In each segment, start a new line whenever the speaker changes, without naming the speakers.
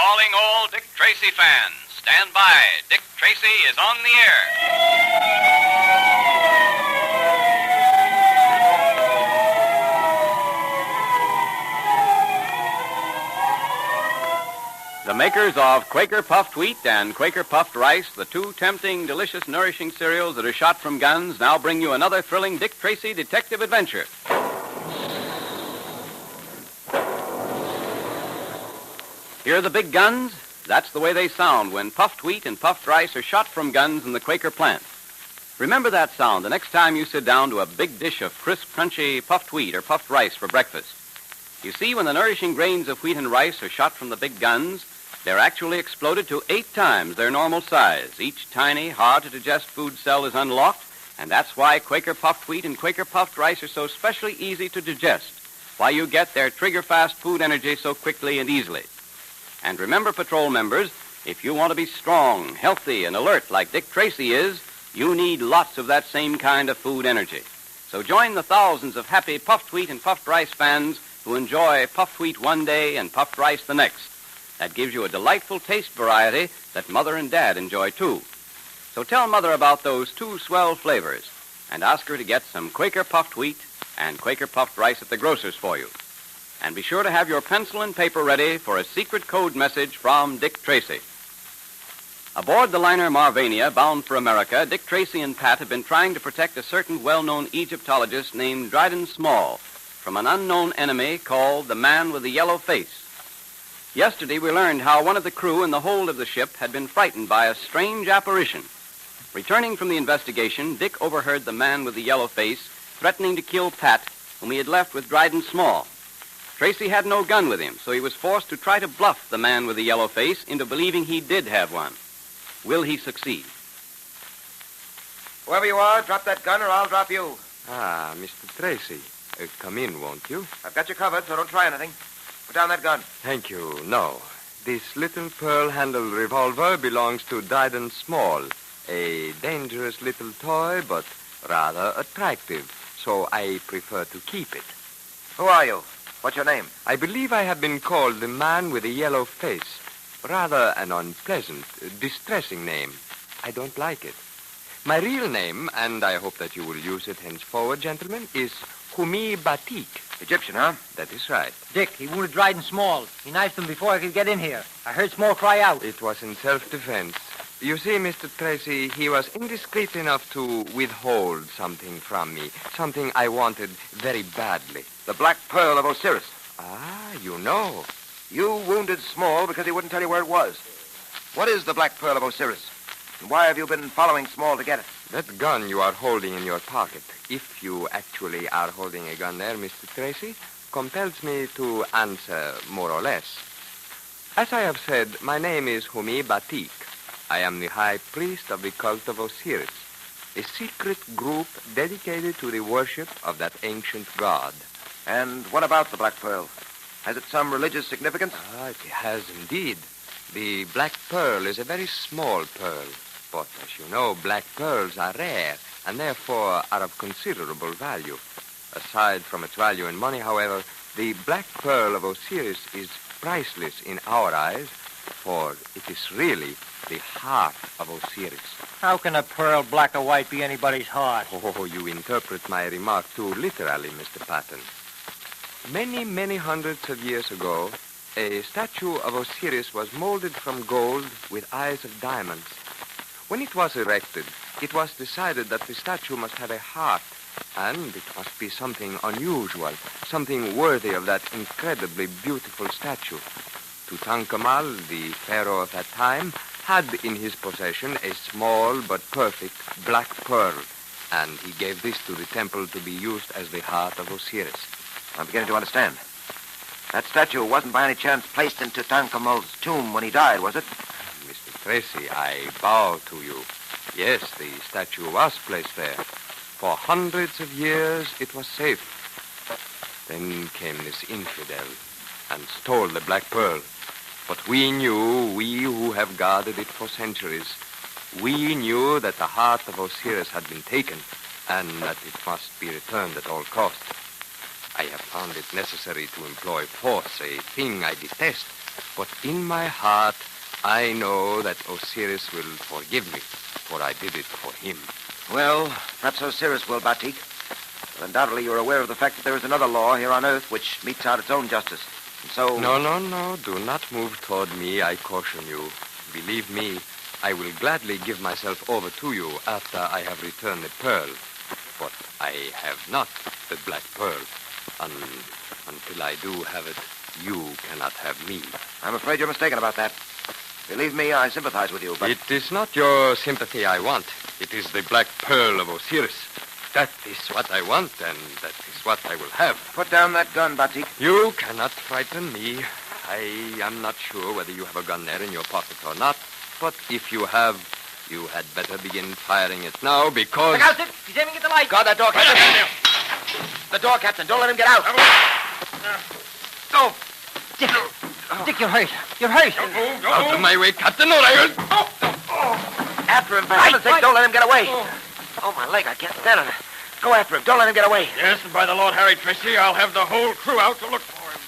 Calling all Dick Tracy fans. Stand by. Dick Tracy is on the air. The makers of Quaker Puffed Wheat and Quaker Puffed Rice, the two tempting, delicious, nourishing cereals that are shot from guns, now bring you another thrilling Dick Tracy detective adventure. Hear the big guns? That's the way they sound when puffed wheat and puffed rice are shot from guns in the Quaker plant. Remember that sound the next time you sit down to a big dish of crisp, crunchy puffed wheat or puffed rice for breakfast. You see, when the nourishing grains of wheat and rice are shot from the big guns, they're actually exploded to 8 times their normal size. Each tiny, hard-to-digest food cell is unlocked, and that's why Quaker Puffed Wheat and Quaker Puffed Rice are so specially easy to digest, why you get their trigger-fast food energy so quickly and easily. And remember, patrol members, if you want to be strong, healthy, and alert like Dick Tracy is, you need lots of that same kind of food energy. So join the thousands of happy puffed wheat and puffed rice fans who enjoy puffed wheat one day and puffed rice the next. That gives you a delightful taste variety that Mother and Dad enjoy, too. So tell Mother about those 2 swell flavors and ask her to get some Quaker Puffed Wheat and Quaker Puffed Rice at the grocer's for you. And be sure to have your pencil and paper ready for a secret code message from Dick Tracy. Aboard the liner Marvania, bound for America, Dick Tracy and Pat have been trying to protect a certain well-known Egyptologist named Dryden Small from an unknown enemy called the Man with the Yellow Face. Yesterday, we learned how one of the crew in the hold of the ship had been frightened by a strange apparition. Returning from the investigation, Dick overheard the Man with the Yellow Face threatening to kill Pat, whom he had left with Dryden Small. Tracy had no gun with him, so he was forced to try to bluff the Man with the Yellow Face into believing he did have one. Will he succeed?
Whoever you are, drop that gun or I'll drop you.
Ah, Mr. Tracy. Come in, won't you?
I've got you covered, so don't try anything. Put down that gun.
Thank you. No. This little pearl-handled revolver belongs to Dryden Small, a dangerous little toy, but rather attractive, so I prefer to keep it.
Who are you? What's your name?
I believe I have been called the Man with a Yellow Face. Rather an unpleasant, distressing name. I don't like it. My real name, and I hope that you will use it henceforward, gentlemen, is Humi Batik.
Egyptian, huh?
That is right.
Dick, he wounded Dryden Small. He knifed him before I could get in here. I heard Small cry out.
It was in self-defense. You see, Mr. Tracy, he was indiscreet enough to withhold something from me, something I wanted very badly.
The Black Pearl of Osiris.
Ah, you know.
You wounded Small because he wouldn't tell you where it was. What is the Black Pearl of Osiris? And why have you been following Small to get it?
That gun you are holding in your pocket, if you actually are holding a gun there, Mr. Tracy, compels me to answer more or less. As I have said, my name is Humi Batik. I am the high priest of the cult of Osiris, a secret group dedicated to the worship of that ancient god.
And what about the Black Pearl? Has it some religious significance?
Ah, it has indeed. The Black Pearl is a very small pearl. But, as you know, black pearls are rare and therefore are of considerable value. Aside from its value in money, however, the Black Pearl of Osiris is priceless in our eyes, for it is really the heart of Osiris.
How can a pearl black or white be anybody's heart?
Oh, you interpret my remark too literally, Mr. Patton. Many, many hundreds of years ago, a statue of Osiris was molded from gold with eyes of diamonds. When it was erected, it was decided that the statue must have a heart, and it must be something unusual, something worthy of that incredibly beautiful statue. Tutankhamun, the pharaoh of that time, had in his possession a small but perfect black pearl, and he gave this to the temple to be used as the heart of Osiris.
I'm beginning to understand. That statue wasn't by any chance placed in Tutankhamun's tomb when he died, was it?
Mr. Tracy, I bow to you. Yes, the statue was placed there. For hundreds of years, it was safe. Then came this infidel and stole the Black Pearl. But we knew, we who have guarded it for centuries, we knew that the heart of Osiris had been taken and that it must be returned at all costs. I have found it necessary to employ force, a thing I detest, But in my heart, I know that Osiris will forgive me, for I did it for him.
Well, perhaps Osiris will, Batik. But undoubtedly you're aware of the fact that there is another law here on Earth which metes out its own justice. And so...
No. Do not move toward me, I caution you. Believe me, I will gladly give myself over to you after I have returned the pearl. But I have not the black pearl. Until I do have it, you cannot have me.
I'm afraid you're mistaken about that. Believe me, I sympathize with you, but...
It is not your sympathy I want. It is the black pearl of Osiris. That is what I want, and that is what I will have.
Put down that gun, Batik.
You cannot frighten me. I am not sure whether you have a gun there in your pocket or not, but if you have, you had better begin firing it now, because...
Look out, Dick. He's aiming at the light.
Guard that door, Captain. The door, Captain. Don't let him get out. Go.
Dick, you're hurt. You're hurt.
Out of my way, Captain, or I will...
After him, for heaven's sake, don't let him get away. Oh, my leg, I can't stand it. Go after him. Don't let him get away.
Yes, and by the Lord Harry, Tracy, I'll have the whole crew out to look for him.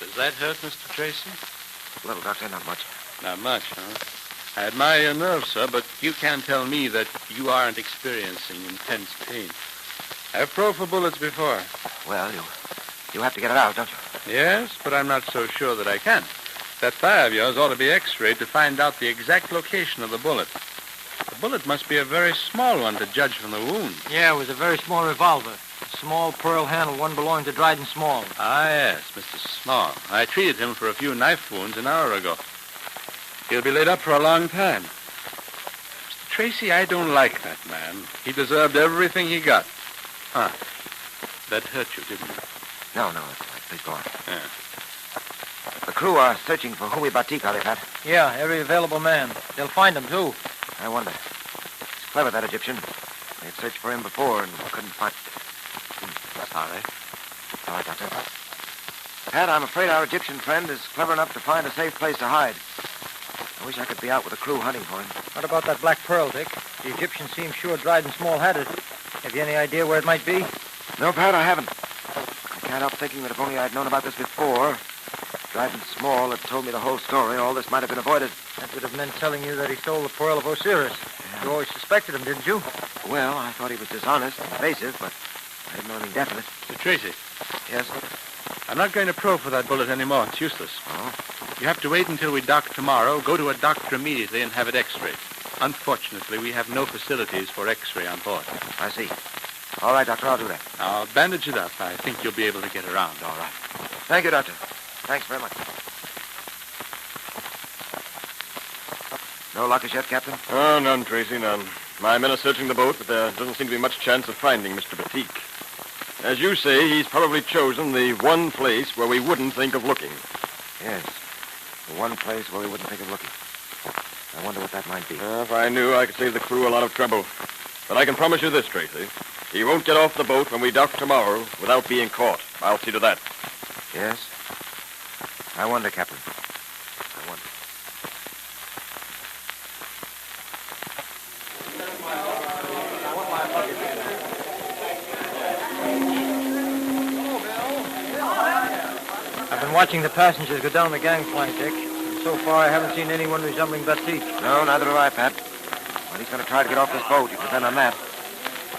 Does that hurt, Mr. Tracy?
Little, Doctor, not much.
Not much, huh? I admire your nerve, sir, but you can't tell me that you aren't experiencing intense pain. I've probed for bullets before.
Well, you have to get it out, don't you?
Yes, but I'm not so sure that I can. That thigh of yours ought to be x-rayed to find out the exact location of the bullet. The bullet must be a very small one to judge from the wound.
Yeah, it was a very small revolver. A small pearl handle, one belonging to Dryden Small.
Ah, yes, Mr. Small. I treated him for a few knife wounds an hour ago. He'll be laid up for a long time. Mr. Tracy, I don't like that man. He deserved everything he got. Huh. That hurt you, didn't it?
No, that's fine. Please go on.
Yeah.
The crew are searching for Humi Batik, are they, Pat?
Yeah, every available man. They'll find him, too.
I wonder. He's clever, that Egyptian. They had searched for him before and couldn't find...
Sorry.
All right, Doctor. Pat, I'm afraid our Egyptian friend is clever enough to find a safe place to hide. I wish I could be out with the crew hunting for him.
What about that black pearl, Dick? The Egyptian seems sure Dryden Small had it. Have you any idea where it might be?
No, Pat, I haven't. I can't help thinking that if only I'd known about this before, Dryden Small had told me the whole story, all this might have been avoided.
That would have meant telling you that he stole the pearl of Osiris. You always suspected him, didn't you?
Well, I thought he was dishonest and evasive, but I didn't know anything definite.
Mr. Tracy,
Yes?
I'm not going to probe for that bullet anymore. It's useless.
Oh?
You have to wait until we dock tomorrow, go to a doctor immediately, and have it x-rayed. Unfortunately, we have no facilities for x-ray on board.
I see. All right, Doctor, I'll do that.
I'll bandage it up. I think you'll be able to get around.
All right. Thank you, Doctor. Thanks very much. No luck as yet, Captain?
Oh, none, Tracy, none. My men are searching the boat, but there doesn't seem to be much chance of finding Mr. Batik. As you say, he's probably chosen the one place where we wouldn't think of looking.
Yes. The one place where we wouldn't think of looking. I wonder what that might be.
If I knew, I could save the crew a lot of trouble. But I can promise you this, Tracy. He won't get off the boat when we dock tomorrow without being caught. I'll see to that.
Yes? I wonder, Captain. I wonder.
I've been watching the passengers go down the gangplank, Dick. And so far, I haven't seen anyone resembling Batik.
No, neither have I, Pat. But he's going to try to get off this boat. You can depend on that.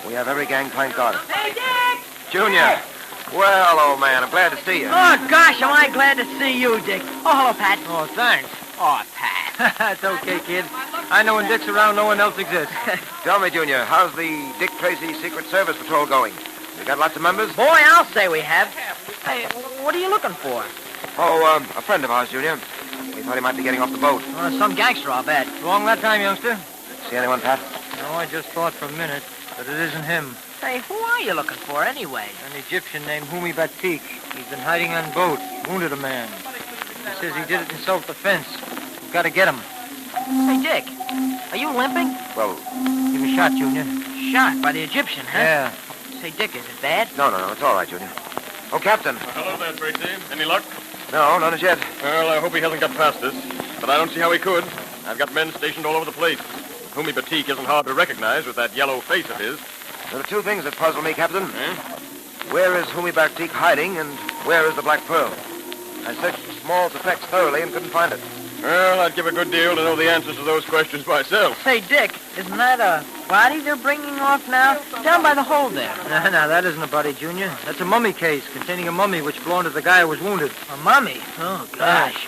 We have every gangplank guarded.
Hey, Dick!
Junior! Well, old man, I'm glad to see you.
Oh, gosh, am I glad to see you, Dick. Oh, hello, Pat.
Oh, thanks.
Oh, Pat.
It's okay, kid. I know when Dick's around, no one else exists.
Tell me, Junior, how's the Dick Tracy Secret Service Patrol going? You got lots of members?
Boy, I'll say we have. Hey, what are you looking for?
Oh, a friend of ours, Junior. We thought he might be getting off the boat.
Some gangster, I'll bet.
Long that time, youngster?
See anyone, Pat?
No, I just thought for a minute that it isn't him.
Hey, who are you looking for, anyway?
An Egyptian named Humi Batik. He's been hiding on boat. Wounded a man. He says he did it in self-defense. We've got to get him.
Hey, Dick, are you limping?
Well,
Give me a shot, Junior.
Shot by the Egyptian, huh?
Yeah.
Say, Dick, is it bad?
no, it's all right, Junior. Oh, Captain.
Hello there, Tracy. Any luck?
No, none as yet.
Well, I hope he hasn't got past us. But I don't see how he could. I've got men stationed all over the place. Humi Batik isn't hard to recognize with that yellow face of his.
There are two things that puzzle me, Captain. Where is Humi Bartik hiding, and where is the Black Pearl? I searched Small's effects thoroughly and couldn't find it.
Well, I'd give a good deal to know the answers to those questions myself.
Say, Dick, isn't that a body they're bringing off now? Down by the hole there.
No, that isn't a body, Junior. That's a mummy case containing a mummy which belonged to the guy who was wounded.
A mummy? Oh, gosh.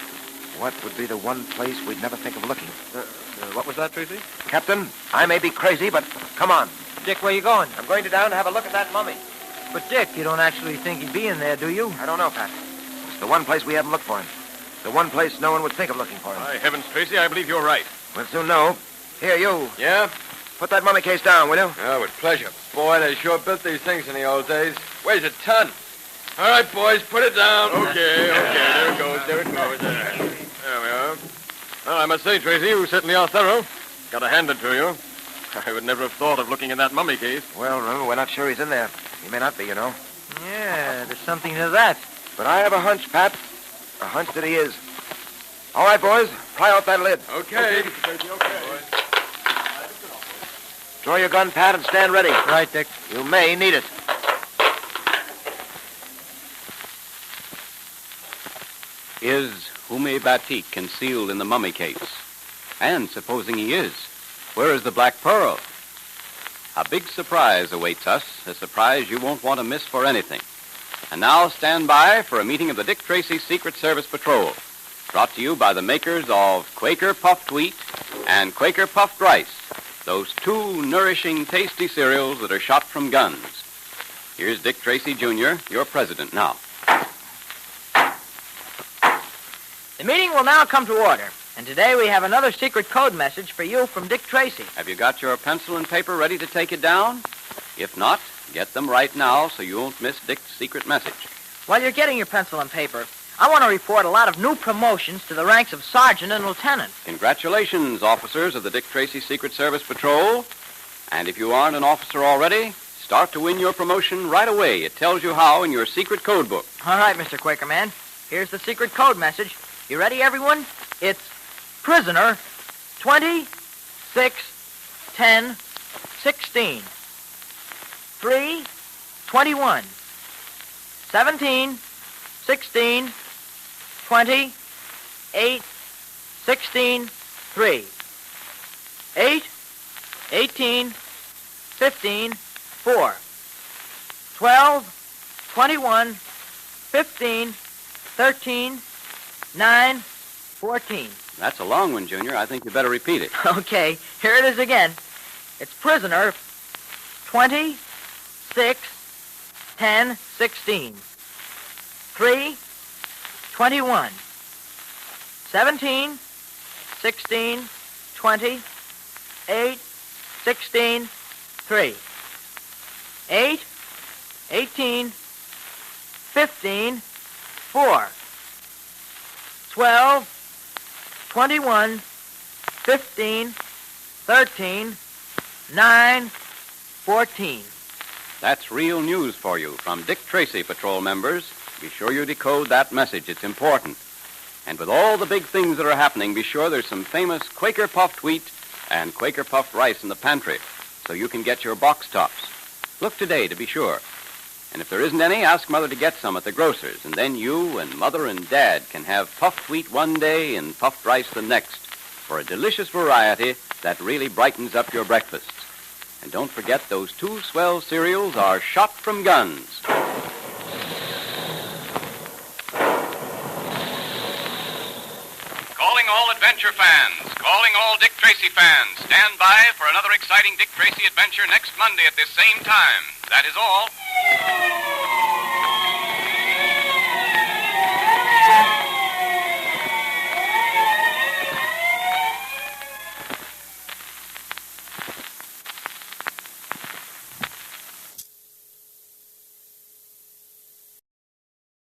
What would be the one place we'd never think of looking?
What was that, Tracy?
Captain, I may be crazy, but come on.
Dick, where you going?
I'm going down to have a look at that mummy.
But, Dick, you don't actually think he'd be in there, do you?
I don't know, Pat. It's the one place we haven't looked for him. The one place no one would think of looking for him.
My heavens, Tracy, I believe you're right.
We'll soon know. Here, you.
Yeah?
Put that mummy case down, will you?
Oh, with pleasure. Boy, they sure built these things in the old days. Weighs a ton. All right, boys, put it down.
Okay. There it goes. There we are. Well, I must say, Tracy, you certainly are thorough. Got to hand it to you. I would never have thought of looking in that mummy case.
Well, remember, we're not sure he's in there. He may not be, you know.
Yeah, there's something to that.
But I have a hunch, Pat. A hunch that he is. All right, boys, pry out that lid.
Okay.
Draw your gun, Pat, and stand ready.
Right, Dick.
You may need it.
Is Humi Batik concealed in the mummy case? And supposing he is, where is the Black Pearl? A big surprise awaits us, a surprise you won't want to miss for anything. And now stand by for a meeting of the Dick Tracy Secret Service Patrol, brought to you by the makers of Quaker Puffed Wheat and Quaker Puffed Rice, those two nourishing, tasty cereals that are shot from guns. Here's Dick Tracy, Jr., your president now.
The meeting will now come to order. And today we have another secret code message for you from Dick Tracy.
Have you got your pencil and paper ready to take it down? If not, get them right now so you won't miss Dick's secret message.
While you're getting your pencil and paper, I want to report a lot of new promotions to the ranks of sergeant and lieutenant.
Congratulations, officers of the Dick Tracy Secret Service Patrol. And if you aren't an officer already, start to win your promotion right away. It tells you how in your secret code book.
All right, Mr. Quakerman. Here's the secret code message. You ready, everyone? It's prisoner 20, 6, 10, 16, 3, 21, 17, 16, 20, 8, 16, 3, 8, 18, 15, 4, 12, 21, 15, 13, 9, 14.
That's a long one, Junior. I think you better repeat it.
Okay, here it is again. It's prisoner 20, 6, 10, 16, 3, 21, 17, 16, 20, 8, 16, 3, 8, 18, 15, 4, 12, 21, 15, 13, 9, 14.
That's real news for you from Dick Tracy Patrol members. Be sure you decode that message. It's important. And with all the big things that are happening, be sure there's some famous Quaker Puffed Wheat and Quaker Puffed Rice in the pantry so you can get your box tops. Look today to be sure. And if there isn't any, ask Mother to get some at the grocer's, and then you and Mother and Dad can have puffed wheat one day and puffed rice the next for a delicious variety that really brightens up your breakfasts. And don't forget those two swell cereals are shot from guns. Calling all adventure fans, calling all Dick Tracy fans. Stand by for another exciting Dick Tracy adventure next Monday at this same time. That is all.